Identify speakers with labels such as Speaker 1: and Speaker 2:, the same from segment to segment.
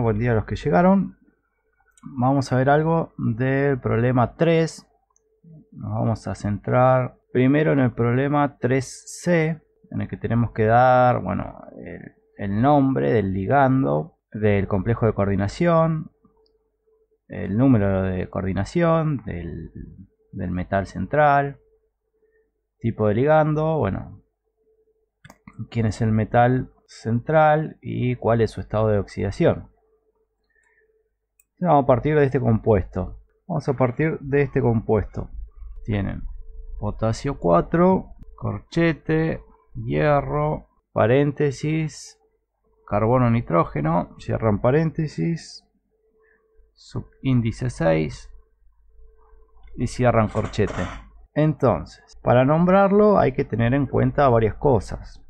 Speaker 1: buen día a los que llegaron. Vamos a ver algo del problema 3. Nos vamos a centrar primero en el problema 3C, en el que tenemos que dar, bueno, el nombre del ligando, del complejo de coordinación, el número de coordinación del metal central, tipo de ligando, bueno, quién es el metal central y cuál es su estado de oxidación. Vamos a partir de este compuesto. Tienen potasio 4, corchete, hierro, paréntesis, carbono, nitrógeno, cierran paréntesis, subíndice 6 y cierran corchete. Entonces, para nombrarlo hay que tener en cuenta varias cosas.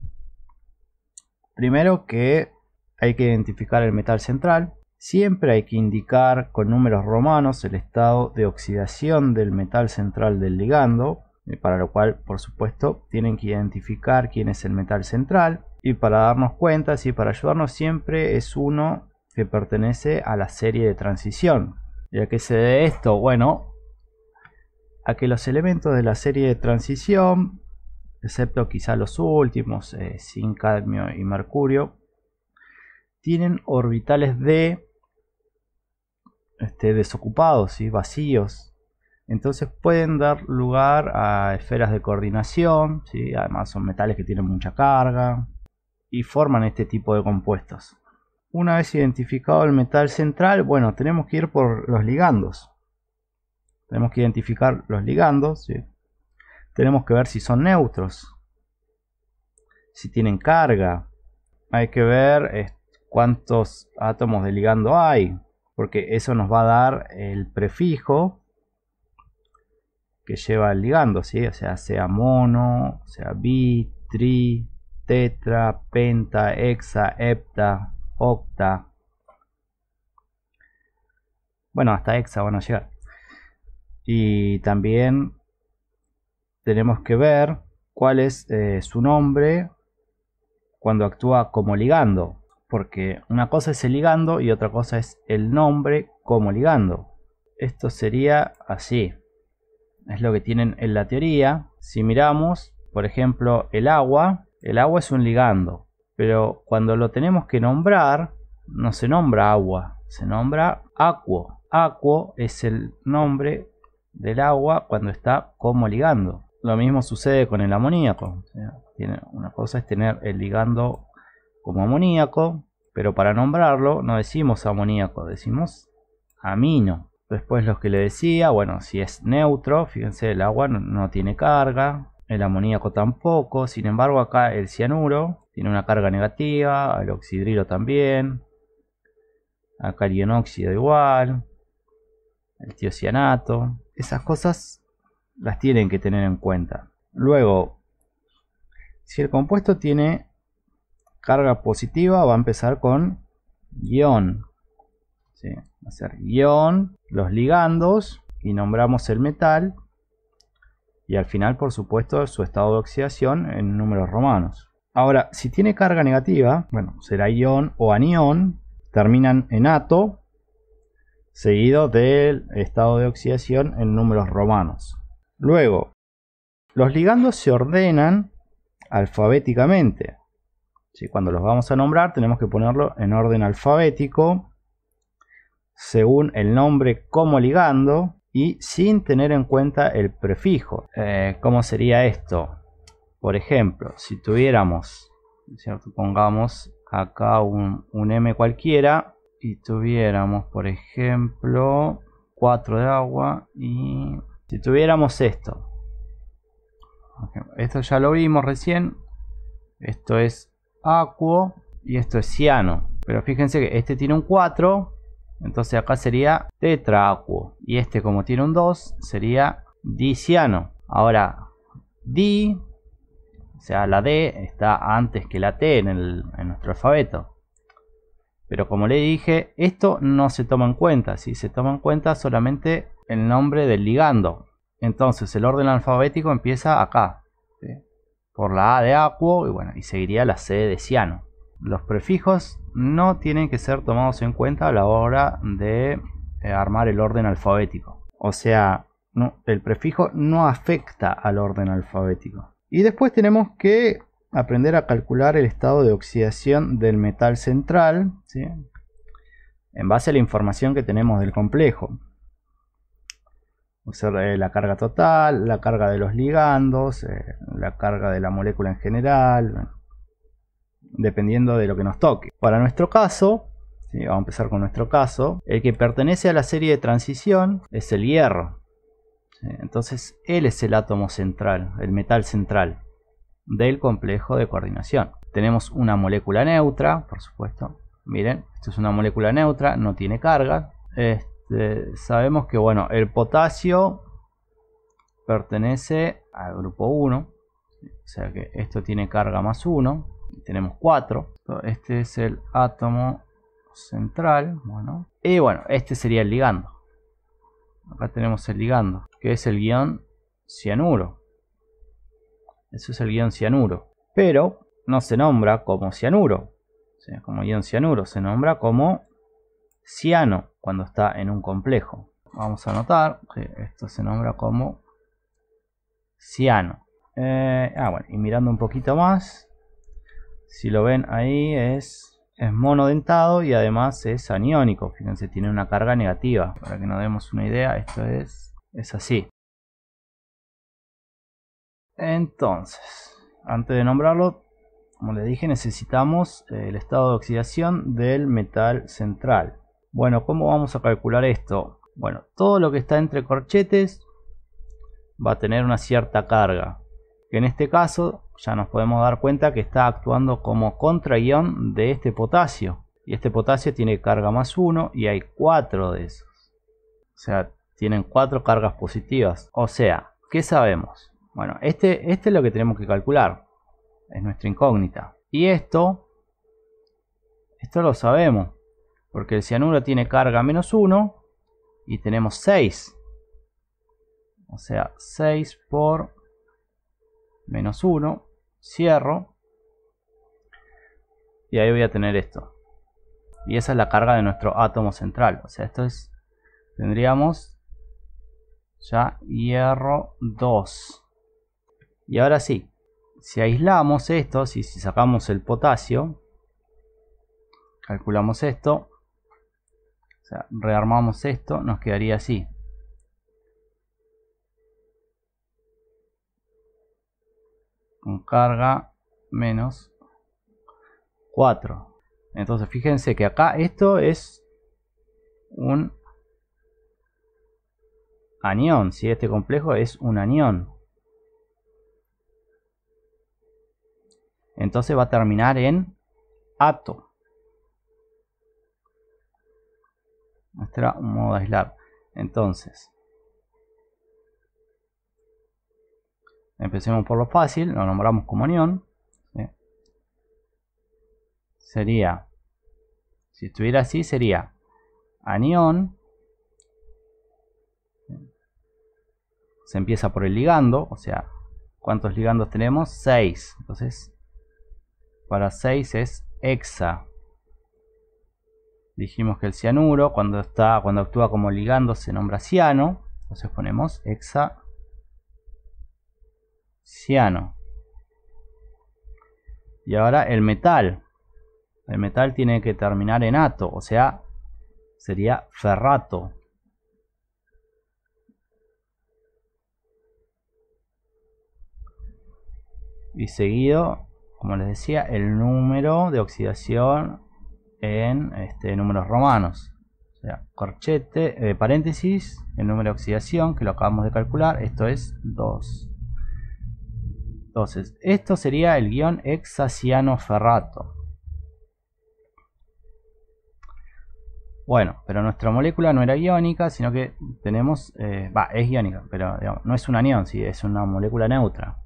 Speaker 1: Primero, que hay que identificar el metal central. Siempre hay que indicar con números romanos el estado de oxidación del metal central del ligando, para lo cual, por supuesto, tienen que identificar quién es el metal central. Y para darnos cuenta, para ayudarnos, siempre es uno que pertenece a la serie de transición. ¿Y a qué se debe esto? Bueno, a que los elementos de la serie de transición, excepto quizá los últimos, zinc, cadmio y mercurio, tienen orbitales D desocupados, vacíos. Entonces pueden dar lugar a esferas de coordinación, además son metales que tienen mucha carga y forman este tipo de compuestos. Una vez identificado el metal central, bueno, tenemos que ir por los ligandos. Tenemos que identificar los ligandos, tenemos que ver si son neutros, si tienen carga. Hay que ver cuántos átomos de ligando hay, porque eso nos va a dar el prefijo que lleva el ligando, o sea mono, sea bi, tri, tetra, penta, hexa, hepta, octa. Bueno, hasta hexa van a llegar. Y también tenemos que ver cuál es su nombre cuando actúa como ligando, porque una cosa es el ligando y otra cosa es el nombre como ligando. Esto sería así, es lo que tienen en la teoría. Si miramos, por ejemplo, el agua es un ligando, pero cuando lo tenemos que nombrar, no se nombra agua, se nombra aquo. Aquo es el nombre del agua cuando está como ligando. Lo mismo sucede con el amoníaco. Una cosa es tener el ligando como amoníaco, pero para nombrarlo no decimos amoníaco, decimos amino. Después lo que le decía, bueno, si es neutro, fíjense, el agua no tiene carga, el amoníaco tampoco. Sin embargo, acá el cianuro tiene una carga negativa, el oxidrilo también, acá el ionóxido igual, el tiocianato. Esas cosas las tienen que tener en cuenta. Luego, si el compuesto tiene carga positiva, va a empezar con ion. Va a ser ion, los ligandos, y nombramos el metal. Y al final, por supuesto, su estado de oxidación en números romanos. Ahora, si tiene carga negativa, bueno, será ion o anión, terminan en ato, seguido del estado de oxidación en números romanos. Luego, los ligandos se ordenan alfabéticamente. Cuando los vamos a nombrar, tenemos que ponerlo en orden alfabético, según el nombre como ligando y sin tener en cuenta el prefijo. ¿Cómo sería esto? Por ejemplo, si tuviéramos, pongamos acá un M cualquiera, y tuviéramos, por ejemplo, 4 de agua, y si tuviéramos esto ya lo vimos recién, esto es aquo y esto es ciano, pero fíjense que este tiene un 4, entonces acá sería tetraacuo, y este, como tiene un 2, sería diciano. Ahora, di, o sea, la D está antes que la T en nuestro alfabeto. Pero como le dije, esto no se toma en cuenta, se toma en cuenta solamente el nombre del ligando. Entonces el orden alfabético empieza acá, por la A de aquo y seguiría la C de ciano. los prefijos no tienen que ser tomados en cuenta a la hora de armar el orden alfabético. O sea, el prefijo no afecta al orden alfabético. Y después tenemos que aprender a calcular el estado de oxidación del metal central, ¿sí? En base a la información que tenemos del complejo. O sea, la carga total, la carga de los ligandos, la carga de la molécula en general, dependiendo de lo que nos toque. Para nuestro caso, ¿sí? Vamos a empezar con nuestro caso. El que pertenece a la serie de transición es el hierro. ¿Sí? Entonces él es el átomo central, el metal central del complejo de coordinación. Tenemos una molécula neutra, por supuesto. Miren, esto es una molécula neutra, no tiene carga. Sabemos que bueno, el potasio pertenece al grupo 1, o sea que esto tiene carga más 1. Tenemos 4. Este es el átomo central. Bueno, y bueno, este sería el ligando. Acá tenemos el ligando, que es el guión cianuro. Eso es el guión cianuro. Pero no se nombra como cianuro, o sea, como guión cianuro, se nombra como ciano cuando está en un complejo. Vamos a anotar que esto se nombra como ciano. Bueno, y mirando un poquito más, si lo ven ahí es monodentado y además es aniónico. Fíjense, tiene una carga negativa. Para que nos demos una idea, esto es así. Entonces, antes de nombrarlo, como les dije, necesitamos el estado de oxidación del metal central. Bueno, ¿cómo vamos a calcular esto? Bueno, todo lo que está entre corchetes va a tener una cierta carga, que en este caso ya nos podemos dar cuenta que está actuando como contraión de este potasio, y este potasio tiene carga más 1 y hay 4 de esos, o sea, tienen 4 cargas positivas. O sea, ¿qué sabemos? Bueno, este es lo que tenemos que calcular, es nuestra incógnita, y esto lo sabemos porque el cianuro tiene carga menos 1 y tenemos 6. O sea, 6 por menos 1, cierro. Y ahí voy a tener esto. Y esa es la carga de nuestro átomo central. O sea, esto es, tendríamos ya hierro 2. Y ahora sí, si aislamos esto, si sacamos el potasio, calculamos esto. O sea, rearmamos esto, nos quedaría así. Con carga menos 4. Entonces fíjense que acá esto es un anión. Si este complejo es un anión, entonces va a terminar en ato. Este era un modo de aislar. Entonces, empecemos por lo fácil, lo nombramos como anión. ¿Sí? Sería, si estuviera así, sería anión. Se empieza por el ligando, o sea, ¿cuántos ligandos tenemos? 6. Entonces, para 6 es hexa. Dijimos que el cianuro, cuando actúa como ligando, se nombra ciano. Entonces ponemos hexaciano. Y ahora el metal. El metal tiene que terminar en ato, o sea, sería ferrato. Y seguido, como les decía, el número de oxidación en números romanos. O sea, corchete, paréntesis, el número de oxidación, que lo acabamos de calcular, esto es 2. Entonces, esto sería el guión hexacianoferrato. Bueno, pero nuestra molécula no era iónica, sino que tenemos, es iónica, pero digamos, no es un anión, ¿sí? Es una molécula neutra.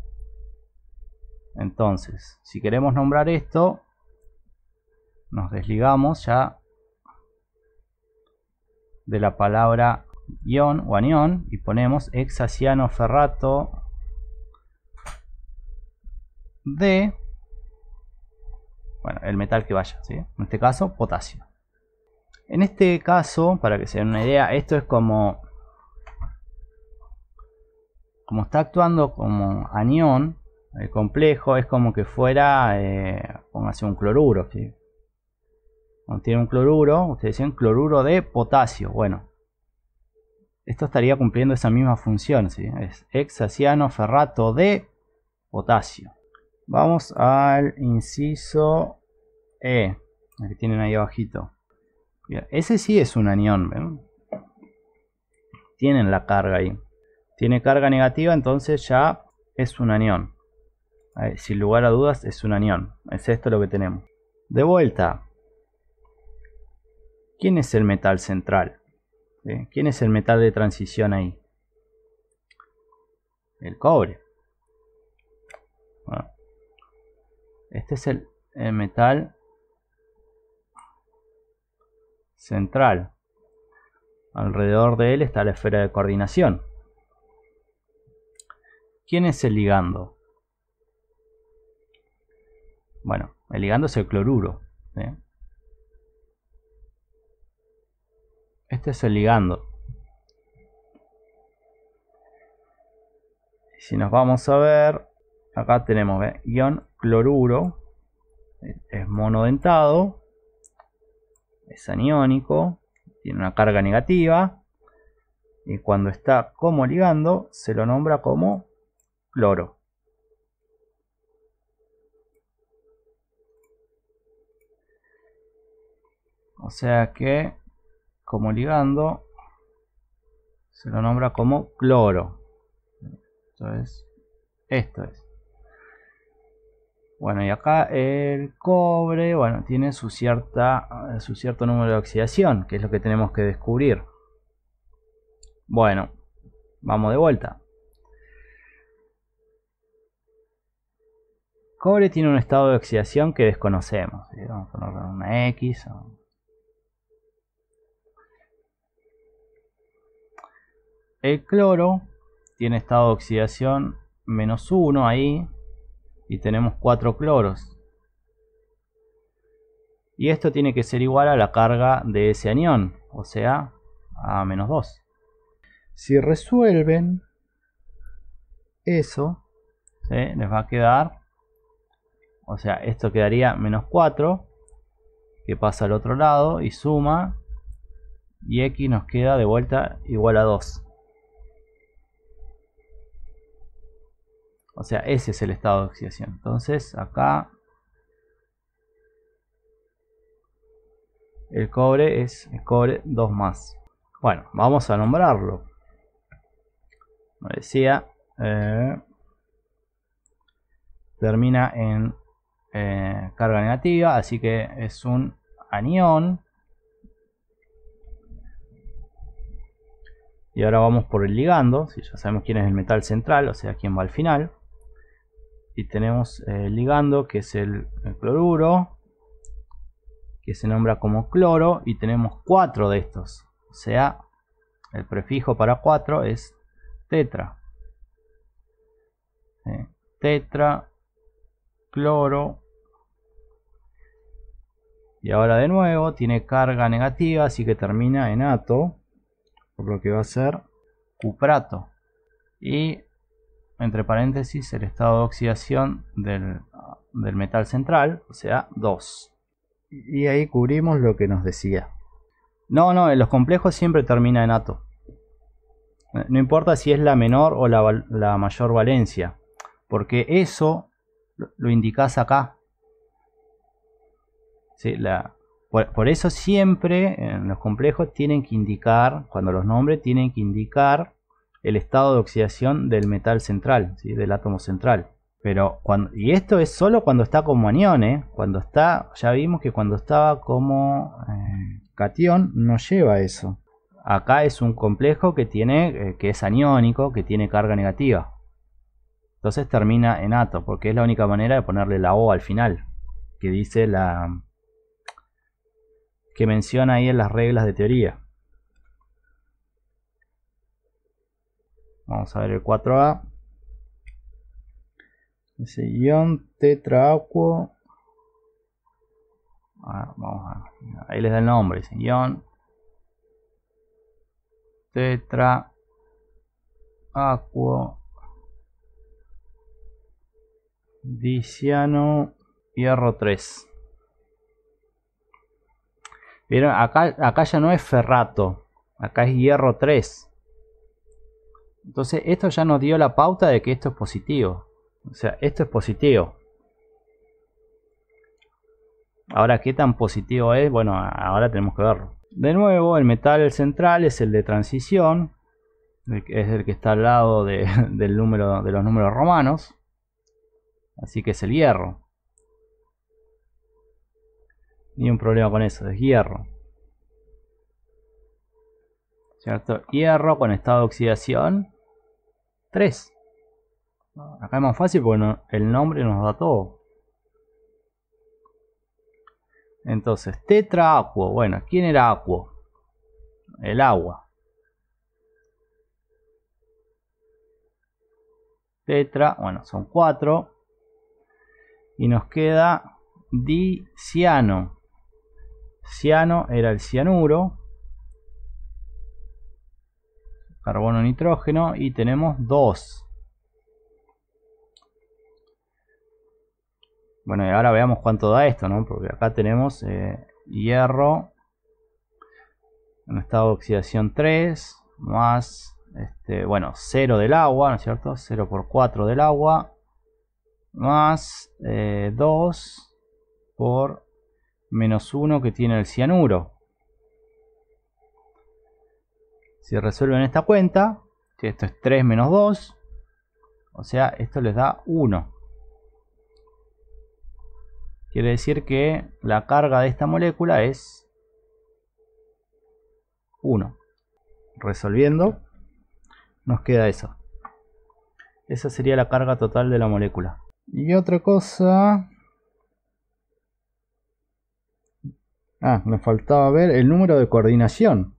Speaker 1: Entonces, si queremos nombrar esto, nos desligamos ya de la palabra ion o anión y ponemos hexacianoferrato de, bueno, el metal que vaya, ¿sí? En este caso, potasio. En este caso, para que se den una idea, esto es como está actuando como anión, el complejo es como que fuera, póngase un cloruro, ¿sí? Cuando tiene un cloruro, ustedes dicen cloruro de potasio. Bueno, esto estaría cumpliendo esa misma función, ¿sí? Es hexacianoferrato de potasio. Vamos al inciso E, el que tienen ahí abajito. Bien, ese sí es un anión, ¿ven? Tienen la carga ahí. Tiene carga negativa, entonces ya es un anión. Sin lugar a dudas es un anión. Es esto lo que tenemos. De vuelta. ¿Quién es el metal central? ¿Sí? ¿Quién es el metal de transición ahí? El cobre. Bueno, este es el metal central. Alrededor de él está la esfera de coordinación. ¿Quién es el ligando? Bueno, el ligando es el cloruro, ¿sí? Este es el ligando. Si nos vamos a ver, acá tenemos ion cloruro, es monodentado, es aniónico, tiene una carga negativa, y cuando está como ligando se lo nombra como cloro. O sea que como ligando se lo nombra como cloro. Entonces, esto es. Bueno, y acá el cobre, bueno, tiene su cierto número de oxidación, que es lo que tenemos que descubrir. Bueno, vamos de vuelta. Cobre tiene un estado de oxidación que desconocemos, ¿sí? Vamos a ponerle una X. El cloro tiene estado de oxidación -1 ahí, y tenemos 4 cloros. Y esto tiene que ser igual a la carga de ese anión, o sea, a -2. Si resuelven eso, ¿sí? Les va a quedar, o sea, esto quedaría -4, que pasa al otro lado y suma, y X nos queda de vuelta igual a 2. O sea, ese es el estado de oxidación. Entonces acá el cobre es el cobre 2+. Bueno, vamos a nombrarlo. Como decía, termina en carga negativa, así que es un anión. Y ahora vamos por el ligando, si ya sabemos quién es el metal central, o sea, quién va al final. Y tenemos el ligando, que es el cloruro, que se nombra como cloro, y tenemos 4 de estos. O sea, el prefijo para 4 es tetra. Tetra, cloro. Y ahora de nuevo tiene carga negativa, así que termina en ato, por lo que va a ser cuprato. Y entre paréntesis el estado de oxidación del metal central, o sea 2. Y ahí cubrimos lo que nos decía. No, en los complejos siempre termina en ato. No importa si es la menor o la mayor valencia, porque eso lo indicás acá. ¿Sí? Por eso siempre en los complejos tienen que indicar, cuando los nombres tienen que indicar el estado de oxidación del metal central, ¿sí? Del átomo central. Pero y esto es solo cuando está como anión, cuando está, ya vimos que cuando estaba como catión no lleva eso. Acá es un complejo que tiene, que es aniónico, que tiene carga negativa. Entonces termina en ato, porque es la única manera de ponerle la O al final, que dice que menciona ahí en las reglas de teoría. Vamos a ver el 4A. Dice ion tetraacuo Ahí les da el nombre, ion tetra aquo diciano hierro 3. ¿Vieron? Acá ya no es ferrato, acá es hierro 3. Entonces esto ya nos dio la pauta de que esto es positivo. O sea, esto es positivo. Ahora, ¿qué tan positivo es? Bueno, ahora tenemos que verlo. De nuevo, el metal central es el de transición. Es el que está al lado del número, de los números romanos. Así que es el hierro. Ni un problema con eso, es hierro. ¿Cierto? Hierro con estado de oxidación 3. Acá es más fácil porque el nombre nos da todo. Entonces, tetraaquo. Bueno, ¿quién era aquo? El agua. Tetra, bueno, son 4. Y nos queda diciano. Ciano era el cianuro. Carbono, nitrógeno. Y tenemos 2. Bueno, y ahora veamos cuánto da esto, ¿no? Porque acá tenemos hierro en estado de oxidación 3 más, bueno, 0 del agua, ¿no es cierto? 0 por 4 del agua más 2 por menos 1 que tiene el cianuro. Si resuelven esta cuenta, que esto es 3 menos 2, o sea, esto les da 1. Quiere decir que la carga de esta molécula es 1. Resolviendo, nos queda eso. Esa sería la carga total de la molécula. Y otra cosa... me faltaba ver el número de coordinación.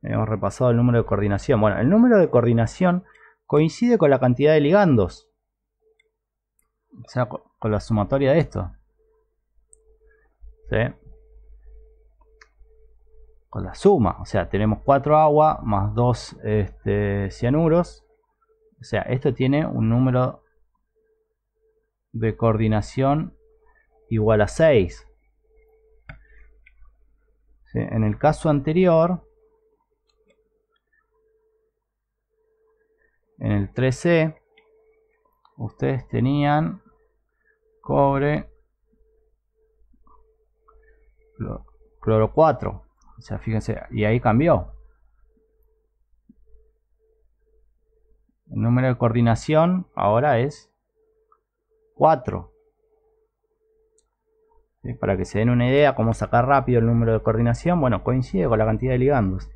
Speaker 1: Hemos repasado el número de coordinación. Bueno, el número de coordinación coincide con la cantidad de ligandos. O sea, con la sumatoria de esto. ¿Sí? Con la suma. O sea, tenemos 4 agua más 2 cianuros. O sea, esto tiene un número de coordinación igual a 6. ¿Sí? En el caso anterior, en el 3C, ustedes tenían cobre, cloro 4. O sea, fíjense, y ahí cambió. El número de coordinación ahora es 4. ¿Sí? Para que se den una idea cómo sacar rápido el número de coordinación, bueno, coincide con la cantidad de ligandos.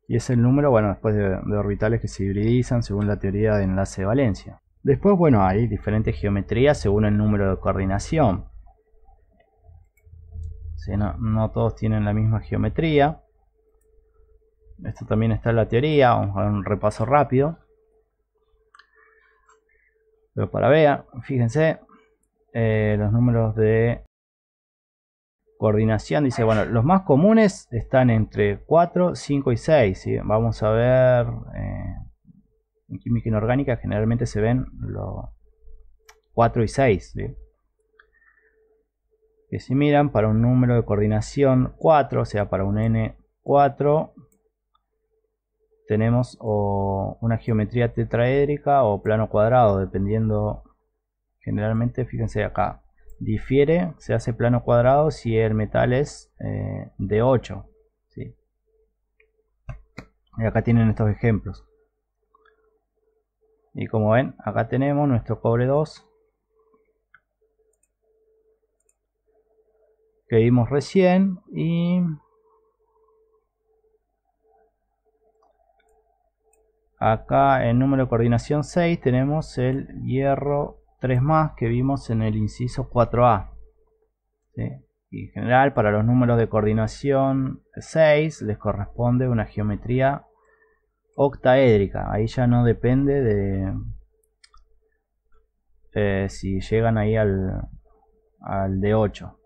Speaker 1: Y es el número, bueno, después de orbitales que se hibridizan según la teoría de enlace de valencia. Después, bueno, hay diferentes geometrías según el número de coordinación. ¿Sí? No todos tienen la misma geometría. Esto también está en la teoría. Vamos a dar un repaso rápido. Pero para ver, fíjense, los números de coordinación. Dice, bueno, los más comunes están entre 4, 5 y 6. ¿Sí? Vamos a ver, en química inorgánica generalmente se ven los 4 y 6. ¿Sí? Que si miran para un número de coordinación 4, o sea, para un N4, tenemos o una geometría tetraédrica o plano cuadrado, dependiendo. Generalmente, fíjense acá, difiere, se hace plano cuadrado si el metal es de 8. ¿Sí? Y acá tienen estos ejemplos. Y como ven, acá tenemos nuestro cobre 2 que vimos recién. Y acá en número de coordinación 6 tenemos el hierro 3 más que vimos en el inciso 4A. ¿Sí? Y en general para los números de coordinación 6 les corresponde una geometría octaédrica. Ahí ya no depende si llegan ahí al D8.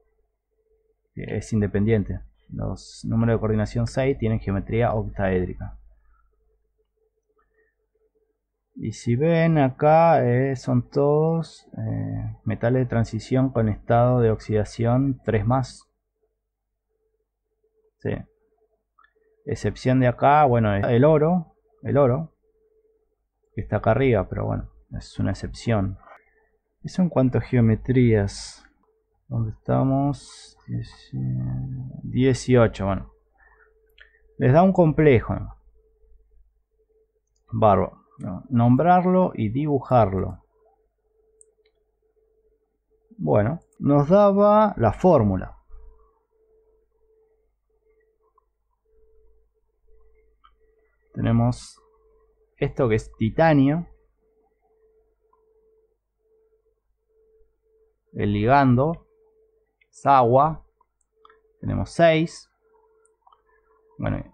Speaker 1: Es independiente. Los números de coordinación 6 tienen geometría octaédrica. Y si ven acá son todos metales de transición con estado de oxidación 3+. Sí. Excepción de acá, bueno, es el oro, que está acá arriba, pero bueno, es una excepción. Eso en cuanto a geometrías. ¿Dónde estamos? 18, bueno. Les da un complejo. Bárbaro. Nombrarlo y dibujarlo. Bueno, nos daba la fórmula. Tenemos esto que es titanio. El ligando es agua. Tenemos 6. Bueno,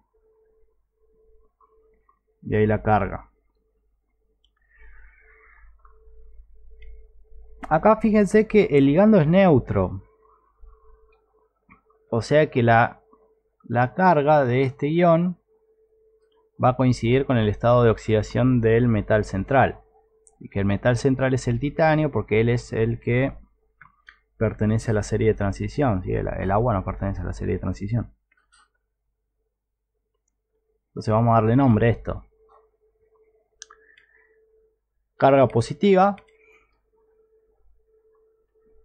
Speaker 1: y ahí la carga. Acá fíjense que el ligando es neutro. O sea que la carga de este ion va a coincidir con el estado de oxidación del metal central. Y que el metal central es el titanio porque él es el que pertenece a la serie de transición. ¿Sí? El agua no pertenece a la serie de transición. Entonces vamos a darle nombre a esto. Carga positiva.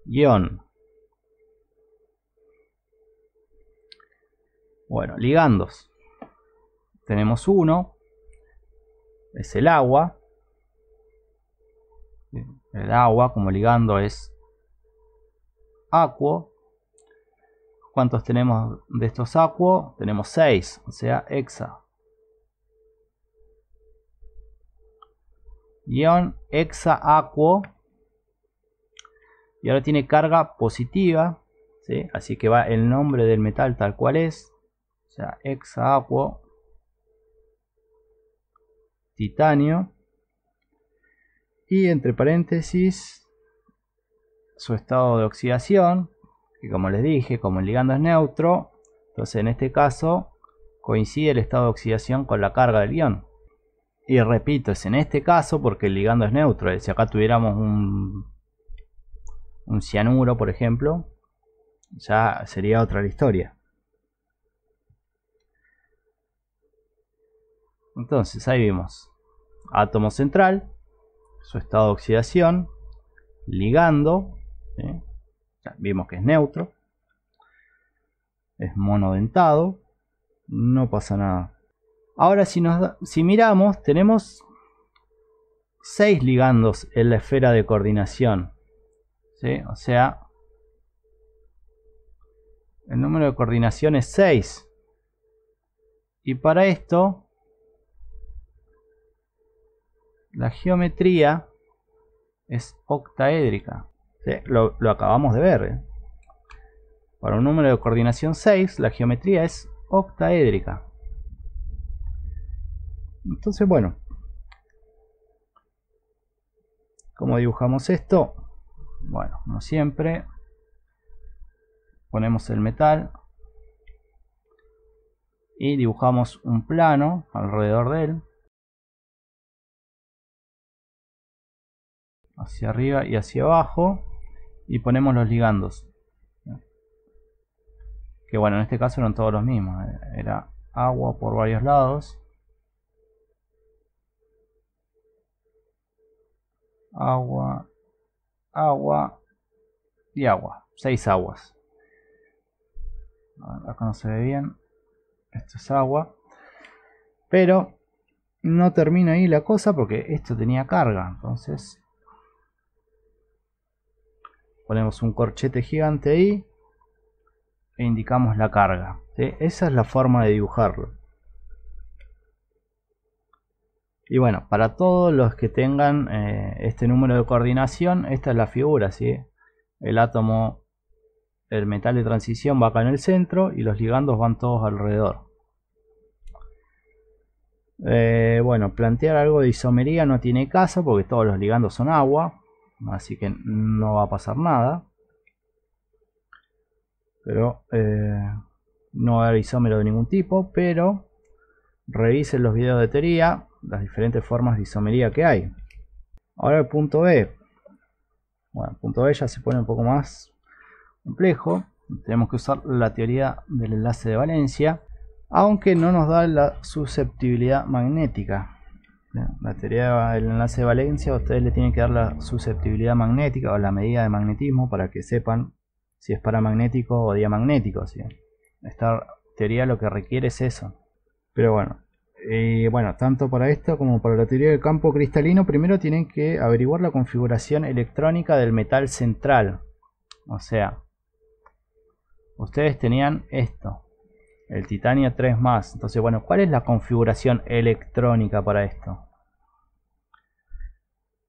Speaker 1: Ion. Bueno, ligandos. Tenemos uno. Es el agua. El agua como ligando es aquo. ¿Cuántos tenemos de estos aquo? Tenemos 6, o sea, hexa. Ion hexa-aquo. Y ahora tiene carga positiva, ¿sí? Así que va el nombre del metal tal cual es. O sea, hexa-aquo. Titanio. Y entre paréntesis su estado de oxidación, que como les dije, como el ligando es neutro, entonces en este caso coincide el estado de oxidación con la carga del ion. Y repito, es en este caso porque el ligando es neutro. Si acá tuviéramos un cianuro, por ejemplo, ya sería otra la historia. Entonces ahí vimos átomo central, su estado de oxidación, ligando, ¿sí? Ya vimos que es neutro, es monodentado, no pasa nada. Ahora si miramos, tenemos 6 ligandos en la esfera de coordinación, ¿sí? O sea, el número de coordinación es 6. Y para esto, la geometría es octaédrica. ¿Sí? Lo acabamos de ver, ¿eh? Para un número de coordinación 6, la geometría es octaédrica. Entonces, bueno, ¿cómo dibujamos esto? Bueno, como siempre, ponemos el metal y dibujamos un plano alrededor de él, hacia arriba y hacia abajo, y ponemos los ligandos, que bueno, en este caso eran todos los mismos, era agua por varios lados, agua, agua y agua, 6 aguas. Acá no se ve bien, esto es agua, pero no termina ahí la cosa porque esto tenía carga. Entonces ponemos un corchete gigante ahí e indicamos la carga, ¿sí? Esa es la forma de dibujarlo. Y bueno, para todos los que tengan este número de coordinación, esta es la figura, ¿sí? El átomo, el metal de transición va acá en el centro y los ligandos van todos alrededor. Bueno, plantear algo de isomería no tiene caso porque todos los ligandos son agua. así que no va a pasar nada. Pero no va a haber isómero de ningún tipo, pero revisen los videos de teoría, las diferentes formas de isomería que hay. Ahora el punto B. Bueno, el punto B ya se pone un poco más complejo. Tenemos que usar la teoría del enlace de valencia, aunque no nos da la susceptibilidad magnética. La teoría del enlace de valencia, ustedes le tienen que dar la susceptibilidad magnética o la medida de magnetismo para que sepan si es paramagnético o diamagnético, ¿sí? Esta teoría lo que requiere es eso. Pero bueno, tanto para esto como para la teoría del campo cristalino, primero tienen que averiguar la configuración electrónica del metal central. O sea, ustedes tenían esto, el titanio 3+. Entonces, bueno, ¿cuál es la configuración electrónica para esto?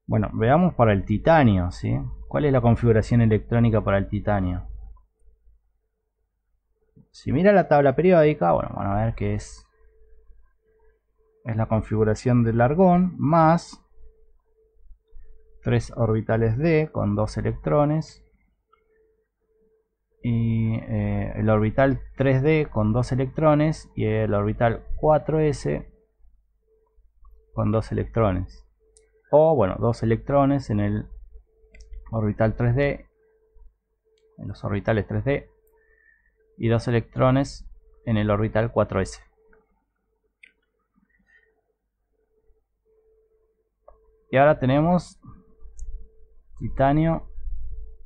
Speaker 1: Bueno, veamos para el titanio, ¿sí? ¿Cuál es la configuración electrónica para el titanio? Si mira la tabla periódica, bueno, van a ver que es la configuración del argón más 3 orbitales d con 2 electrones y el orbital 3d con 2 electrones y el orbital 4s con 2 electrones, o bueno, 2 electrones en el orbital 3d, en los orbitales 3d, y 2 electrones en el orbital 4s. Y ahora tenemos titanio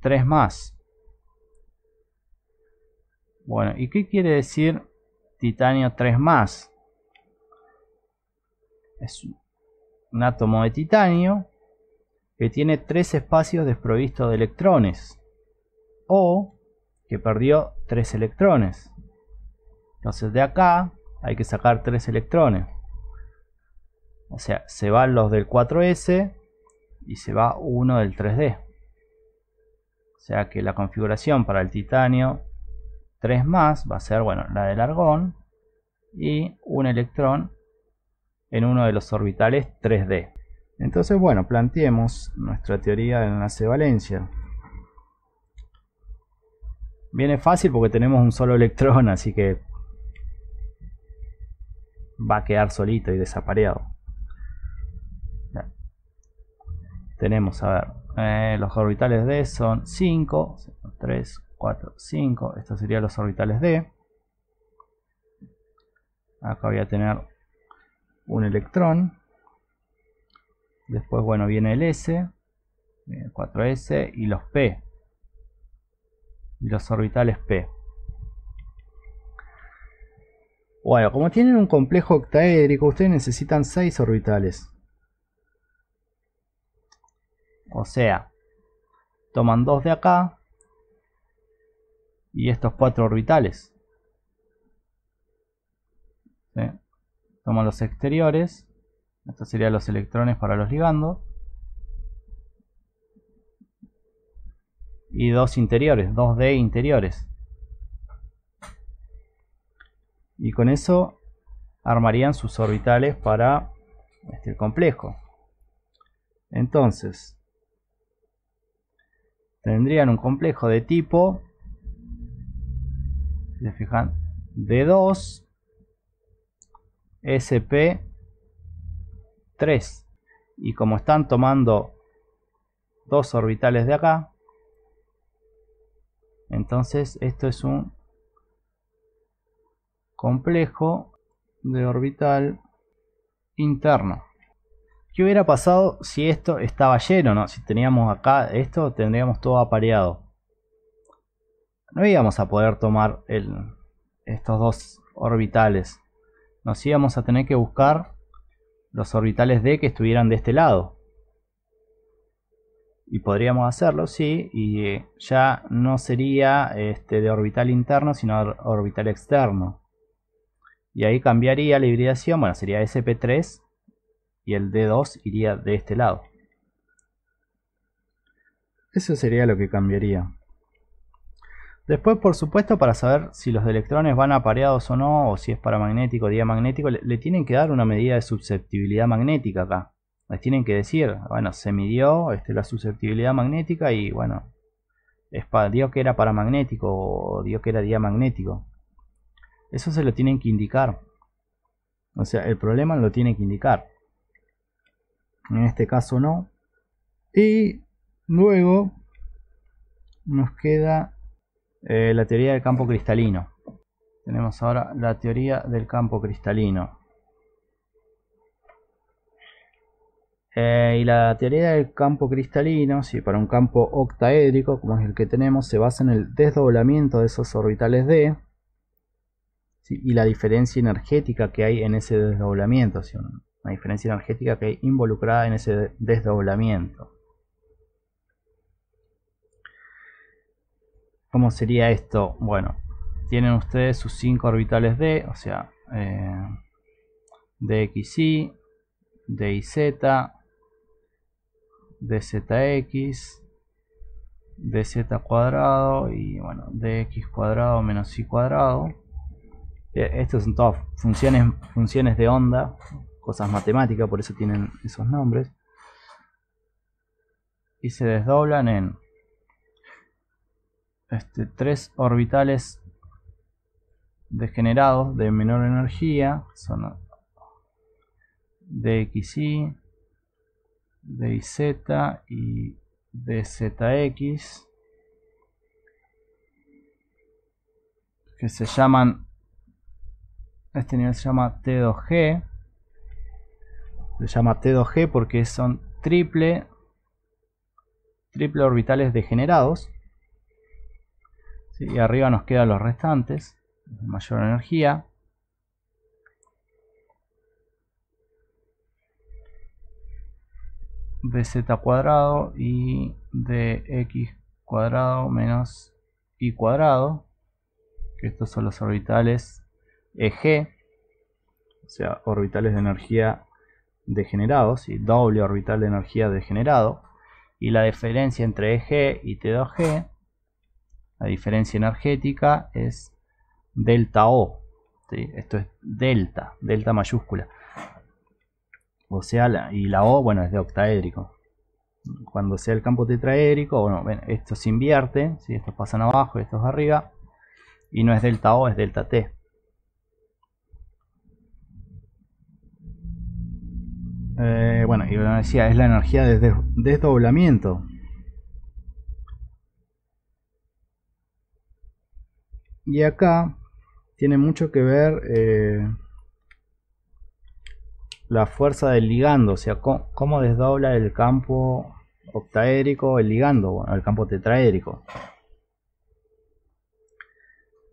Speaker 1: 3+. Bueno, ¿y qué quiere decir titanio 3+? Es un átomo de titanio que tiene 3 espacios desprovistos de electrones, o que perdió 3 electrones. Entonces de acá hay que sacar 3 electrones. O sea, se van los del 4s y se va uno del 3d. O sea que la configuración para el titanio 3+ va a ser, bueno, la del argón y un electrón en uno de los orbitales 3d. Entonces, bueno, planteemos nuestra teoría del enlace de valencia. Viene fácil porque tenemos un solo electrón, así que va a quedar solito y desapareado. Tenemos, a ver, los orbitales d son 5, 3, 4, 5. Estos serían los orbitales d. Acá voy a tener un electrón. Después, bueno, viene el s, el 4s y los p. Y los orbitales p. Bueno, como tienen un complejo octaédrico, ustedes necesitan 6 orbitales. O sea, toman 2 de acá y estos 4 orbitales. ¿Sí? Toman los exteriores. Estos serían los electrones para los ligandos. Y 2 interiores, 2D interiores. Y con eso armarían sus orbitales para el complejo. Entonces, tendrían un complejo de tipo, si se fijan, D2 sp3. Y como están tomando 2 orbitales de acá, entonces esto es un complejo de orbital interno. ¿Qué hubiera pasado si esto estaba lleno, no? Si teníamos acá esto, tendríamos todo apareado. No íbamos a poder tomar estos 2 orbitales. Nos íbamos a tener que buscar los orbitales D que estuvieran de este lado. Y podríamos hacerlo, sí, y ya no sería de orbital interno, sino orbital externo. Y ahí cambiaría la hibridación, bueno, sería sp3 y el D2 iría de este lado. Eso sería lo que cambiaría. Después, por supuesto, para saber si los electrones van apareados o no, o si es paramagnético o diamagnético, le tienen que dar una medida de susceptibilidad magnética acá. les tienen que decir, bueno, se midió la susceptibilidad magnética y bueno, dio que era paramagnético o dio que era diamagnético. Eso se lo tienen que indicar. O sea, el problema lo tiene que indicar. En este caso no. Y luego nos queda la teoría del campo cristalino. Tenemos ahora la teoría del campo cristalino. Y la teoría del campo cristalino, si para un campo octaédrico, como es el que tenemos, se basa en el desdoblamiento de esos orbitales d, ¿sí? Y la diferencia energética que hay en ese desdoblamiento, ¿sí? Una diferencia energética que hay involucrada en ese desdoblamiento. ¿Cómo sería esto? Bueno, tienen ustedes sus 5 orbitales d, o sea, dxy, dyz, dzx, dz cuadrado y bueno, dx cuadrado menos y cuadrado. Estos son todas funciones de onda, cosas matemáticas, por eso tienen esos nombres. Y se desdoblan en 3 orbitales degenerados de menor energía, son dxy, dyz y dzx, que se llaman, este nivel se llama T2G, se llama T2G porque son triple orbitales degenerados, ¿sí? Y arriba nos quedan los restantes de mayor energía. Dz cuadrado y dx cuadrado menos y cuadrado, que estos son los orbitales EG, o sea, orbitales de energía degenerados, y doble orbital de energía degenerado. Y la diferencia entre EG y T2G, la diferencia energética es delta O, ¿sí? Esto es delta mayúscula. O sea, y la O, bueno, es de octaédrico. Cuando sea el campo tetraédrico, bueno, ven, esto se invierte, ¿sí? Estos pasan abajo y estos arriba. Y no es delta O, es delta T. Bueno, y como decía, es la energía de desdoblamiento. Y acá tiene mucho que ver la fuerza del ligando, o sea, cómo desdobla el campo octaédrico el ligando, bueno, el campo tetraédrico.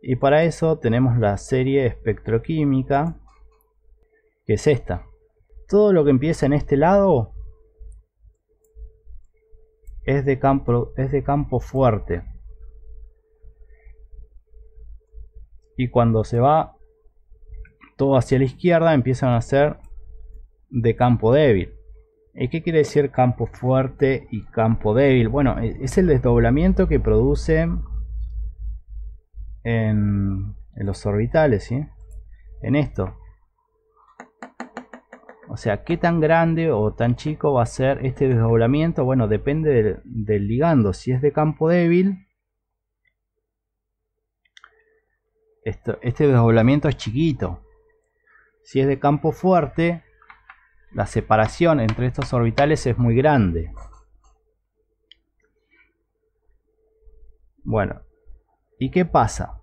Speaker 1: Y para eso tenemos la serie espectroquímica, que es esta. Todo lo que empieza en este lado es de campo fuerte. Y cuando se va todo hacia la izquierda empiezan a ser de campo débil. ¿Y qué quiere decir campo fuerte y campo débil? Bueno, es el desdoblamiento que produce en los orbitales, ¿sí? En esto. O sea, ¿qué tan grande o tan chico va a ser este desdoblamiento? Bueno, depende del ligando. Si es de campo débil, este desdoblamiento es chiquito. Si es de campo fuerte, la separación entre estos orbitales es muy grande. Bueno, ¿y qué pasa?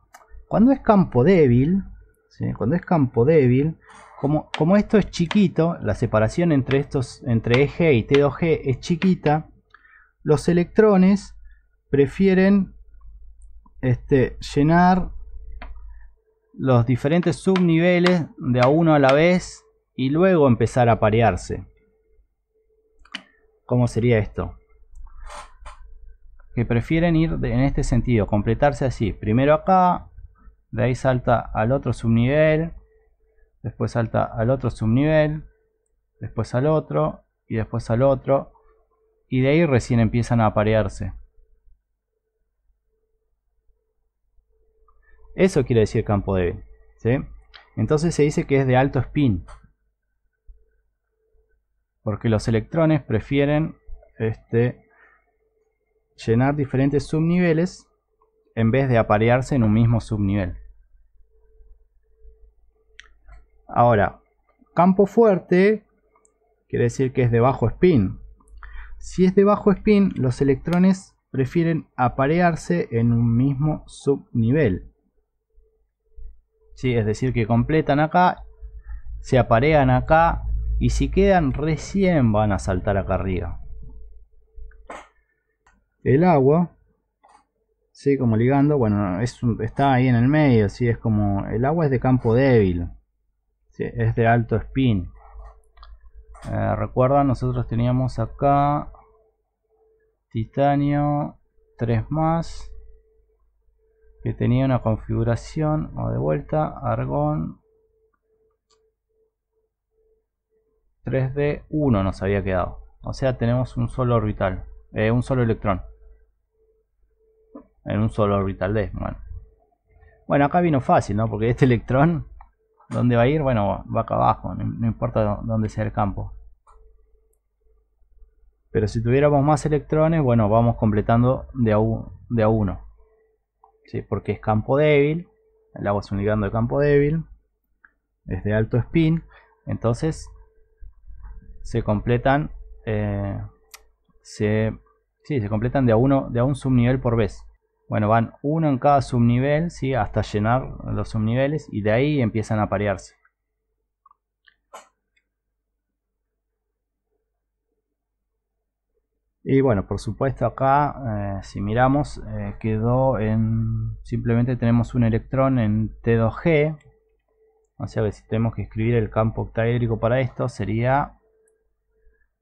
Speaker 1: Cuando es campo débil, ¿sí? Cuando es campo débil, como esto es chiquito, la separación entre EG y T2G es chiquita, los electrones prefieren llenar los diferentes subniveles de a uno a la vez y luego empezar a parearse. ¿Cómo sería esto? Que prefieren ir en este sentido, completarse así. Primero acá, de ahí salta al otro subnivel, después salta al otro subnivel, después al otro y después al otro. Y de ahí recién empiezan a aparearse. Eso quiere decir campo débil, ¿sí? Entonces se dice que es de alto spin. Porque los electrones prefieren llenar diferentes subniveles en vez de aparearse en un mismo subnivel. Ahora, campo fuerte quiere decir que es de bajo spin. Si es de bajo spin, los electrones prefieren aparearse en un mismo subnivel. ¿Sí? Es decir, que completan acá, se aparean acá y si quedan recién van a saltar acá arriba. El agua, ¿sí? Como ligando, bueno, está ahí en el medio, ¿sí? Es como el agua es de campo débil, ¿sí? Es de alto spin. Recuerdan, nosotros teníamos acá titanio 3 más, que tenía una configuración, o de vuelta, argón 3D1 nos había quedado. O sea, tenemos un solo orbital, un solo electrón en un solo orbital D. Bueno, acá vino fácil, ¿no? Porque este electrón, ¿dónde va a ir? Bueno, va acá abajo, no importa dónde sea el campo. Pero si tuviéramos más electrones, bueno, vamos completando de a uno. ¿Sí? Porque es campo débil, el agua es un ligando de campo débil, es de alto spin, entonces se completan, se completan de a un subnivel por vez. Bueno, van uno en cada subnivel, ¿sí? Hasta llenar los subniveles y de ahí empiezan a aparearse. Y bueno, por supuesto acá, si miramos, quedó en... Simplemente tenemos un electrón en T2G. O sea que si tenemos que escribir el campo octaédrico para esto sería...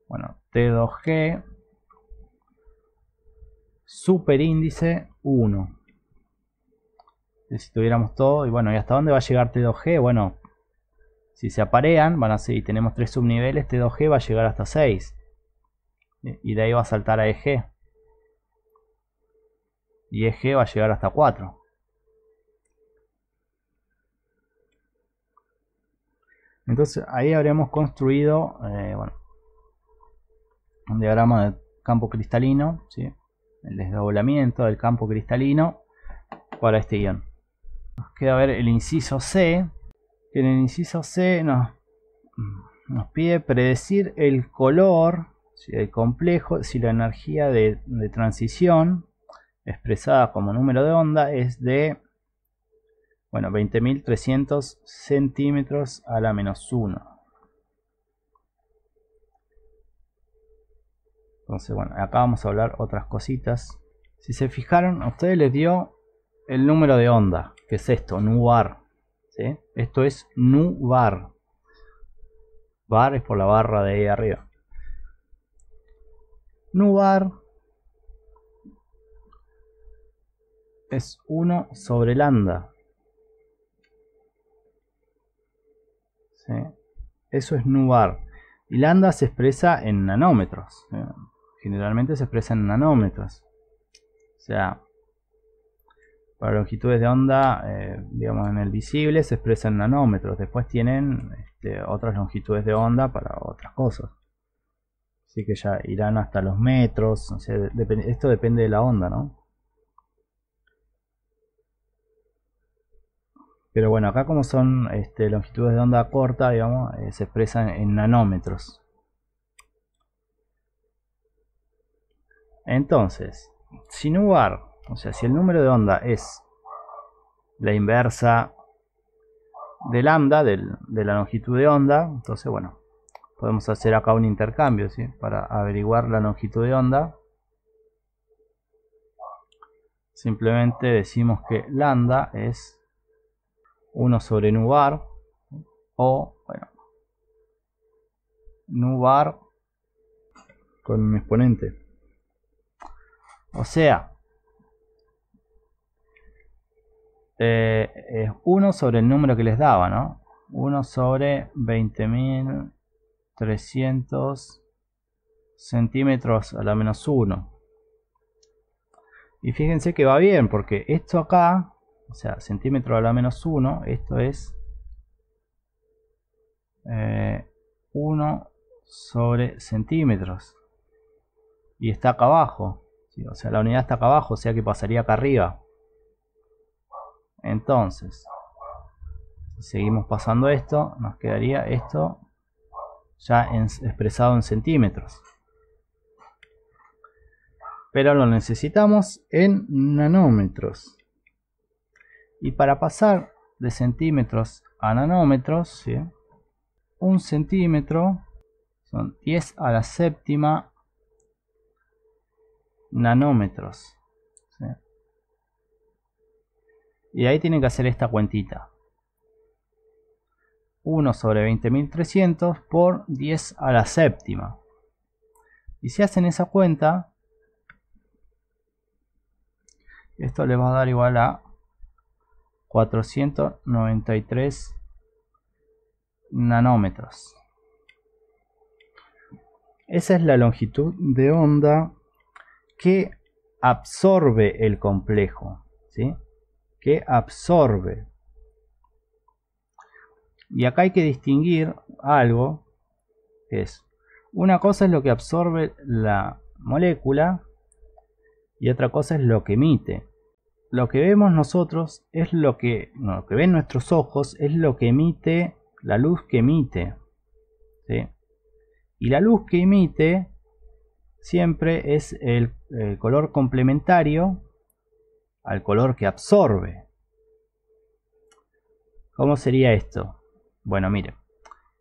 Speaker 1: Bueno, T2G superíndice 1. Si tuviéramos todo, y bueno, ¿y hasta dónde va a llegar T2G? Bueno, si se aparean, van a ser, y tenemos 3 subniveles, T2G va a llegar hasta 6. Y de ahí va a saltar a EG. Y EG va a llegar hasta 4. Entonces ahí habremos construido bueno, un diagrama de campo cristalino, ¿sí? El desdoblamiento del campo cristalino para este ion. Nos queda ver el inciso C, que en el inciso C nos pide predecir el color, ¿sí? El complejo, si la energía de transición expresada como número de onda es de, bueno, 20.300 centímetros a la menos 1. Entonces, bueno, acá vamos a hablar otras cositas. Si se fijaron, a ustedes les dio el número de onda, que es esto, nu bar, ¿sí? Esto es nu bar. Bar es por la barra de ahí arriba. Nu bar es 1 sobre lambda. ¿Sí? Eso es nu bar. Y lambda se expresa en nanómetros. ¿Sí? Generalmente se expresa en nanómetros. O sea, para longitudes de onda, digamos en el visible, se expresa en nanómetros. Después tienen otras longitudes de onda para otras cosas. Así que ya irán hasta los metros. O sea, esto depende de la onda, ¿no? Pero bueno, acá como son longitudes de onda corta, digamos, se expresan en nanómetros. Entonces, si nu bar, o sea, si el número de onda es la inversa de lambda, de la longitud de onda, entonces bueno, podemos hacer acá un intercambio, ¿sí? Para averiguar la longitud de onda. Simplemente decimos que lambda es 1 sobre nu bar, o bueno, nu bar con un exponente. O sea, es 1 sobre el número que les daba, ¿no? 1 sobre 20.300 centímetros a la menos 1. Y fíjense que va bien, porque esto acá, o sea, centímetro a la menos 1, esto es 1 sobre centímetros. Y está acá abajo. ¿Sí? O sea, la unidad está acá abajo, o sea que pasaría acá arriba. Entonces, si seguimos pasando esto, nos quedaría esto ya expresado en centímetros. Pero lo necesitamos en nanómetros. Y para pasar de centímetros a nanómetros, ¿sí? Un centímetro son 10 a la séptima nanómetros. ¿Sí? Y ahí tienen que hacer esta cuentita. 1 sobre 20.300 por 10 a la séptima. Y si hacen esa cuenta, esto les va a dar igual a 493 nanómetros. Esa es la longitud de onda que absorbe el complejo, ¿sí? Que absorbe. Y acá hay que distinguir algo, que es, una cosa es lo que absorbe la molécula y otra cosa es lo que emite. Lo que vemos nosotros es lo que ven nuestros ojos es lo que emite, la luz que emite, ¿sí? Y la luz que emite siempre es el color complementario al color que absorbe. ¿Cómo sería esto? Bueno, miren,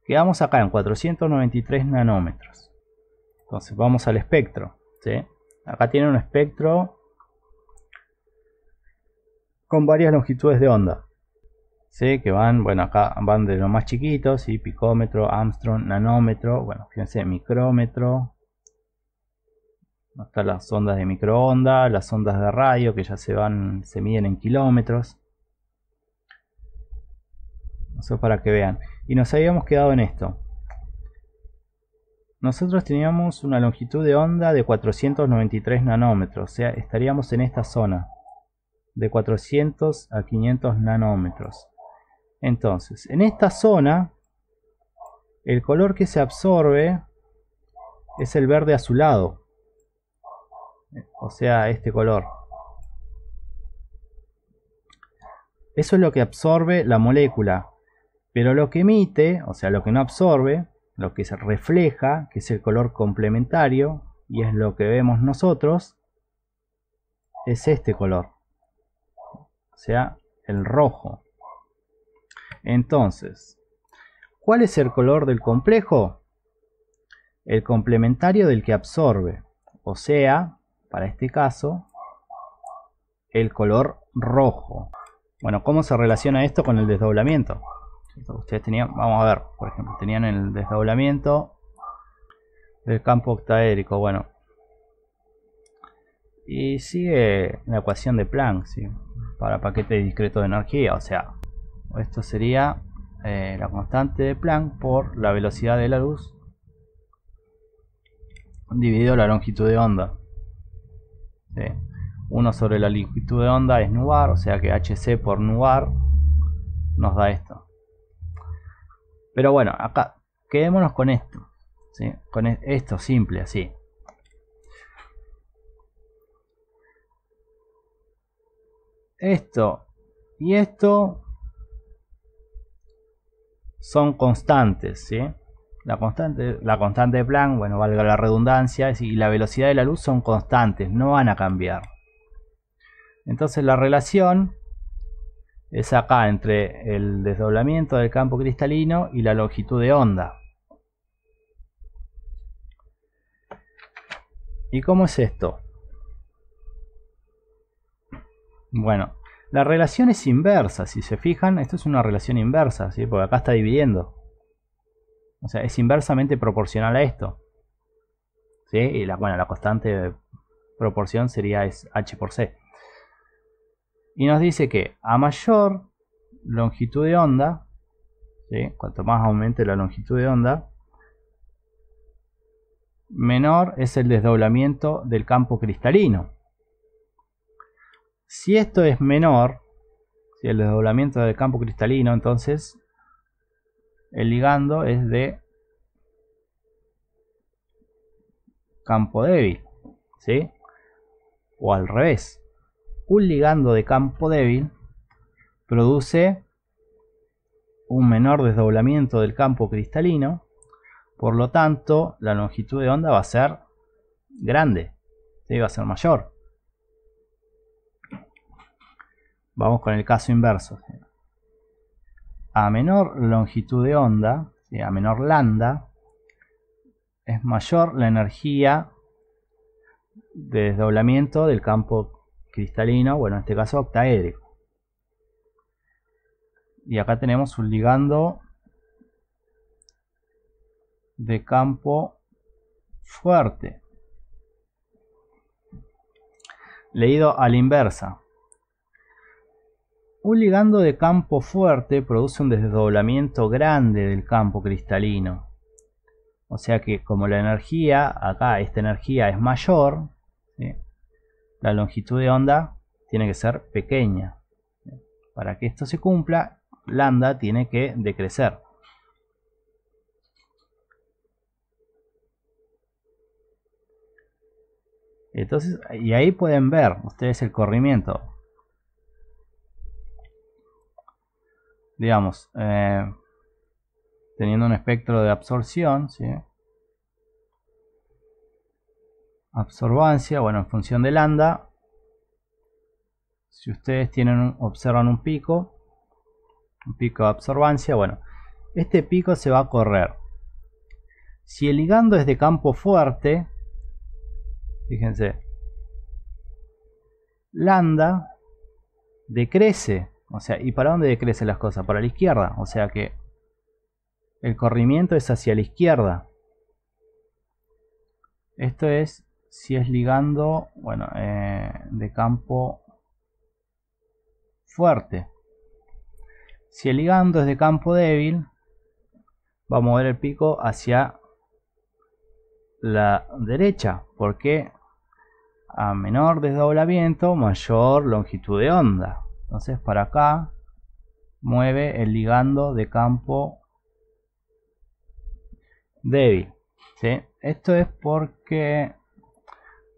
Speaker 1: quedamos acá en 493 nanómetros. Entonces vamos al espectro, ¿sí? Acá tiene un espectro con varias longitudes de onda, ¿sí? Que van, bueno, acá van de lo más chiquitos, ¿sí? Picómetro, Armstrong, nanómetro, bueno, fíjense, micrómetro. Están las ondas de microondas, las ondas de radio que ya se miden en kilómetros. Eso para que vean. Y nos habíamos quedado en esto. Nosotros teníamos una longitud de onda de 493 nanómetros. O sea, estaríamos en esta zona. De 400 a 500 nanómetros. Entonces, en esta zona, el color que se absorbe es el verde azulado. O sea, este color. Eso es lo que absorbe la molécula. Pero lo que emite, o sea, lo que no absorbe, lo que se refleja, que es el color complementario, y es lo que vemos nosotros, es este color. O sea, el rojo. Entonces, ¿cuál es el color del complejo? El complementario del que absorbe. O sea, para este caso, el color rojo. Bueno, ¿cómo se relaciona esto con el desdoblamiento? Ustedes tenían, vamos a ver, por ejemplo, tenían el desdoblamiento del campo octaédrico, bueno, y sigue la ecuación de Planck, ¿sí? Para paquete discreto de energía, o sea, esto sería la constante de Planck por la velocidad de la luz dividido la longitud de onda, ¿sí? 1 sobre la longitud de onda es nu bar, o sea que hc por nu bar nos da esto. Pero bueno, acá quedémonos con esto, ¿sí? Con esto simple, así. Esto y esto son constantes, ¿sí? La constante de Planck, bueno, valga la redundancia, y la velocidad de la luz son constantes, no van a cambiar. Entonces la relación es acá entre el desdoblamiento del campo cristalino y la longitud de onda. ¿Y cómo es esto? Bueno, la relación es inversa. Si se fijan, esto es una relación inversa, ¿sí? Porque acá está dividiendo. O sea, es inversamente proporcional a esto, ¿sí? Y la constante de proporción sería h por c. Y nos dice que a mayor longitud de onda, ¿sí? Cuanto más aumente la longitud de onda, menor es el desdoblamiento del campo cristalino. Si esto es menor, si el desdoblamiento del campo cristalino, entonces el ligando es de campo débil, ¿sí? O al revés, un ligando de campo débil produce un menor desdoblamiento del campo cristalino, por lo tanto la longitud de onda va a ser grande, ¿sí? Va a ser mayor. Vamos con el caso inverso. A menor longitud de onda, ¿sí? A menor lambda, es mayor la energía de desdoblamiento del campo cristalino, bueno, en este caso octaédrico. Y acá tenemos un ligando de campo fuerte. Leído a la inversa. Un ligando de campo fuerte produce un desdoblamiento grande del campo cristalino. O sea que como la energía, acá esta energía es mayor, ¿sí? La longitud de onda tiene que ser pequeña. Para que esto se cumpla, lambda tiene que decrecer. Entonces, y ahí pueden ver ustedes el corrimiento. Digamos, teniendo un espectro de absorción, ¿sí? Absorbancia, bueno, en función de lambda, si ustedes observan un pico de absorbancia, bueno, este pico se va a correr. Si el ligando es de campo fuerte, fíjense, lambda decrece, o sea, ¿y para dónde decrecen las cosas? Para la izquierda, o sea que el corrimiento es hacia la izquierda. Esto es si es ligando, bueno, de campo fuerte. Si el ligando es de campo débil, va a mover el pico hacia la derecha, porque a menor desdoblamiento, mayor longitud de onda. Entonces para acá mueve el ligando de campo débil, ¿sí? Esto es porque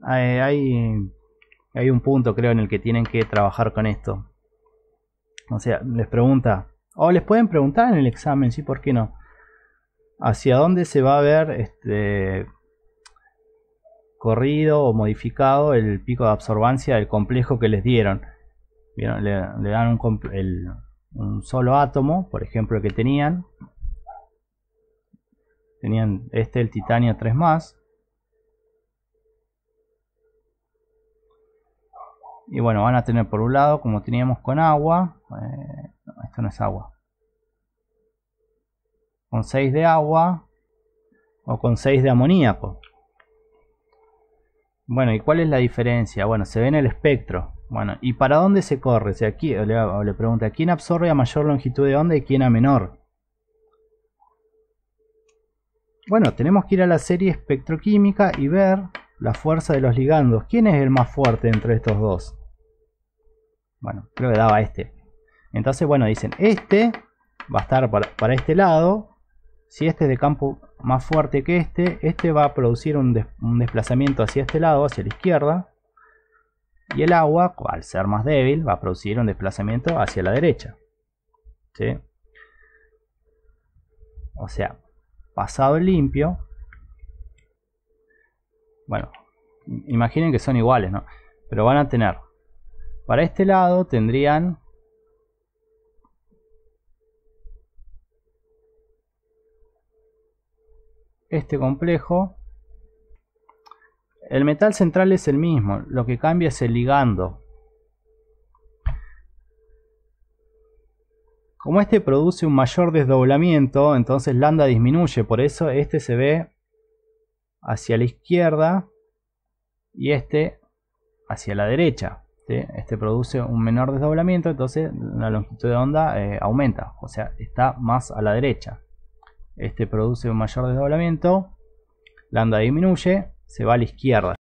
Speaker 1: hay un punto, creo, en el que tienen que trabajar con esto. O sea, les pregunta, o les pueden preguntar en el examen, sí, ¿por qué no? ¿Hacia dónde se va a ver corrido o modificado el pico de absorbancia del complejo que les dieron? ¿Vieron? Le dan un solo átomo, por ejemplo, el que tenían el titanio 3+. Y bueno, van a tener por un lado, como teníamos con agua, no, esto no es agua, con 6 de agua o con 6 de amoníaco. Bueno, ¿y cuál es la diferencia? Bueno, se ve en el espectro. Bueno, ¿y para dónde se corre? O sea, aquí le pregunta, ¿quién absorbe a mayor longitud de onda y quién a menor? Bueno, tenemos que ir a la serie espectroquímica y ver la fuerza de los ligandos. ¿Quién es el más fuerte entre estos dos? Bueno, creo que daba este. Entonces, bueno, dicen, este va a estar para este lado. Si este es de campo más fuerte que este va a producir un desplazamiento hacia este lado, hacia la izquierda. Y el agua, al ser más débil, va a producir un desplazamiento hacia la derecha. ¿Sí? O sea, pasado limpio. Bueno, imaginen que son iguales, ¿no? Pero van a tener, para este lado tendrían este complejo. El metal central es el mismo, lo que cambia es el ligando. Como este produce un mayor desdoblamiento, entonces lambda disminuye, por eso este se ve hacia la izquierda y este hacia la derecha, ¿sí? Este produce un menor desdoblamiento, entonces la longitud de onda aumenta, o sea, está más a la derecha. Este produce un mayor desdoblamiento, lambda disminuye, se va a la izquierda.